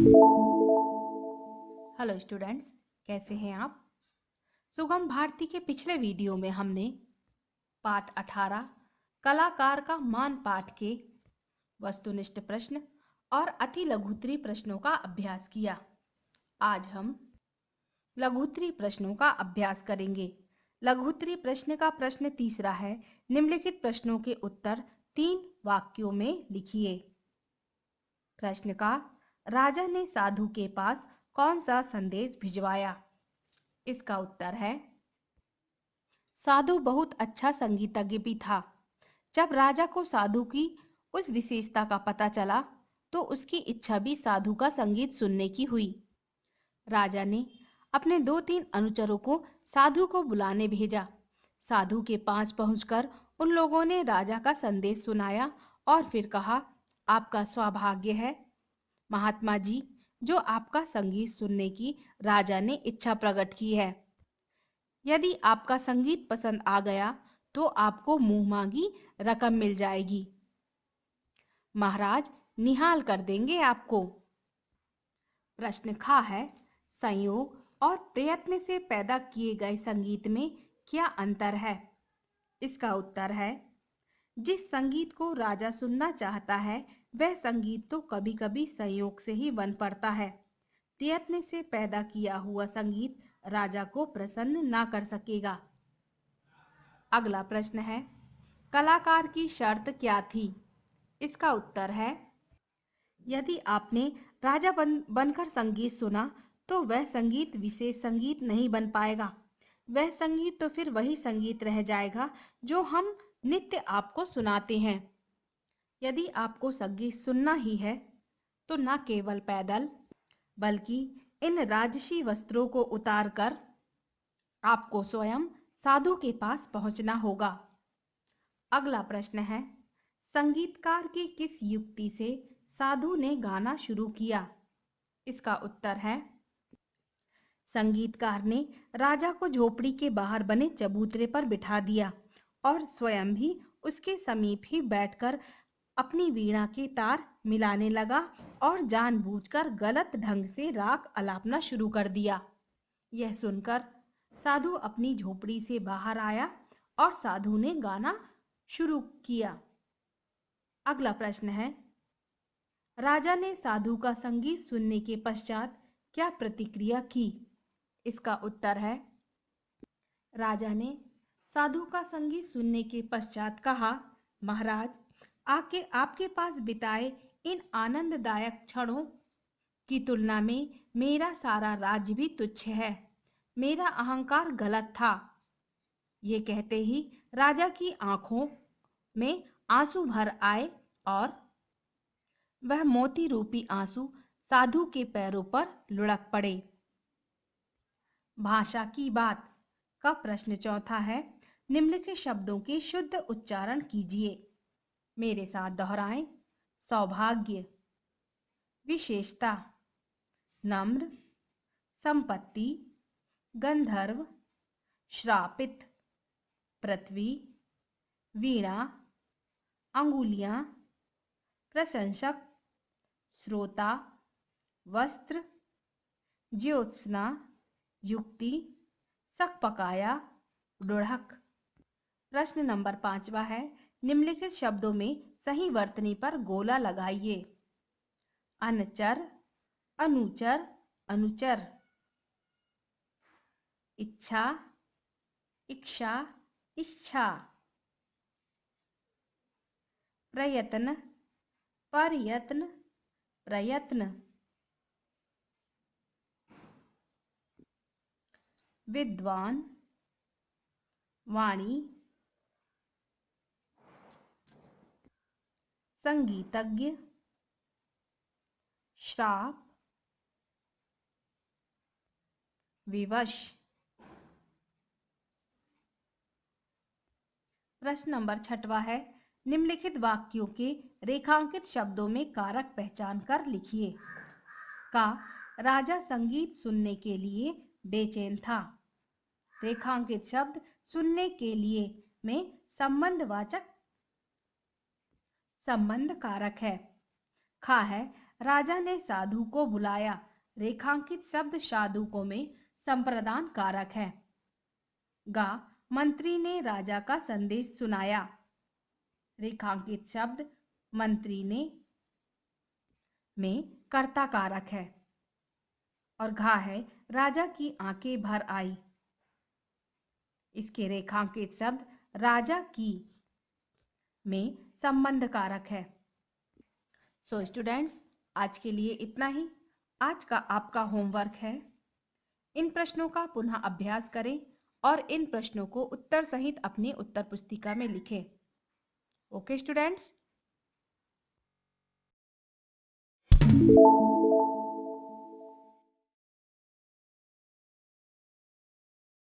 Hello students, कैसे हैं आप। सुगम भारती के पिछले वीडियो में हमने पाठ 18 कलाकार का मान पाठ के वस्तुनिष्ठ प्रश्न और अति लघुत्तरी प्रश्नों का अभ्यास किया। आज हम लघुत्तरी प्रश्नों का अभ्यास करेंगे। लघुत्तरी प्रश्न का प्रश्न तीसरा है, निम्नलिखित प्रश्नों के उत्तर 3 वाक्यों में लिखिए। प्रश्न का, राजा ने साधु के पास कौन सा संदेश भिजवाया। इसका उत्तर है, साधु बहुत अच्छा संगीतज्ञ भी था। जब राजा को साधु की उस विशेषता का पता चला तो उसकी इच्छा भी साधु का संगीत सुनने की हुई। राजा ने अपने 2-3 अनुचरों को साधु को बुलाने भेजा। साधु के पास पहुंचकर उन लोगों ने राजा का संदेश सुनाया और फिर कहा, आपका सौभाग्य है महात्मा जी, जो आपका संगीत सुनने की राजा ने इच्छा प्रकट की है। यदि आपका संगीत पसंद आ गया तो आपको मुंह मांगी रकम मिल जाएगी। महाराज निहाल कर देंगे आपको। प्रश्न खा है, संयोग और प्रयत्न से पैदा किए गए संगीत में क्या अंतर है। इसका उत्तर है, जिस संगीत को राजा सुनना चाहता है वह संगीत तो कभी-कभी संयोग से ही बन पड़ता है। प्रयत्न से पैदा किया हुआ संगीत राजा को प्रसन्न ना कर सकेगा। अगला प्रश्न है, कलाकार की शर्त क्या थी। इसका उत्तर है, यदि आपने राजा बनकर संगीत सुना तो वह संगीत विशेष संगीत नहीं बन पाएगा। वह संगीत तो फिर वही संगीत रह जाएगा जो हम नित्य आपको सुनाते हैं। यदि आपको संगीत सुनना ही है तो न केवल पैदल बल्कि इन राजसी वस्त्रों को उतारकर आपको स्वयं साधु के पास पहुंचना होगा। अगला प्रश्न है, संगीतकार की किस युक्ति से साधु ने गाना शुरू किया। इसका उत्तर है, संगीतकार ने राजा को झोपड़ी के बाहर बने चबूतरे पर बिठा दिया और स्वयं भी उसके समीप ही बैठकर अपनी वीणा के तार मिलाने लगा और जानबूझकर गलत ढंग से राग अलापना शुरू कर दिया। यह सुनकर साधु अपनी झोपड़ी से बाहर आया और साधु ने गाना शुरू किया। अगला प्रश्न है, राजा ने साधु का संगीत सुनने के पश्चात क्या प्रतिक्रिया की। इसका उत्तर है, राजा ने साधु का संगीत सुनने के पश्चात कहा, महाराज आके आपके पास बिताए इन आनंददायक क्षणों की तुलना में मेरा सारा राज्य भी तुच्छ है। मेरा अहंकार गलत था। ये कहते ही राजा की आंखों में आंसू भर आए और वह मोती रूपी आंसू साधु के पैरों पर लुढ़क पड़े। भाषा की बात का प्रश्न चौथा है, निम्नलिखित शब्दों के शुद्ध उच्चारण कीजिए। मेरे साथ दोहराएं। सौभाग्य, विशेषता, नम्र, संपत्ति, गंधर्व, श्रापित, पृथ्वी, वीणा, अंगुलियां, प्रशंसक, श्रोता, वस्त्र, ज्योत्सना, युक्ति, सकपकाया, रुढ़क। प्रश्न नंबर 5वां है, निम्नलिखित शब्दों में सही वर्तनी पर गोला लगाइए। अनचर, अनुचर, अनुचर। इच्छा, इच्छा, इच्छा। प्रयत्न, प्रयत्न, प्रयत्न। विद्वान, वाणी, संगीतज्ञ, श्राप, विवश। प्रश्न नंबर 6वां है, निम्नलिखित वाक्यों के रेखांकित शब्दों में कारक पहचान कर लिखिए। का, राजा संगीत सुनने के लिए बेचैन था। रेखांकित शब्द सुनने के लिए में संबंधवाचक संबंध कारक है। खा है, राजा ने साधु को बुलाया। रेखांकित शब्द साधुकों में संप्रदान कारक है। गा, मंत्री ने राजा का संदेश सुनाया। रेखांकित शब्द मंत्री ने में कर्ता कारक है। और घा है, राजा की आंखें भर आई। इसके रेखांकित शब्द राजा की में संबंध कारक है। सो स्टूडेंट्स, आज के लिए इतना ही। आज का आपका होमवर्क है, इन प्रश्नों का पुनः अभ्यास करें और इन प्रश्नों को उत्तर सहित अपनी उत्तर पुस्तिका में लिखें। Okay students.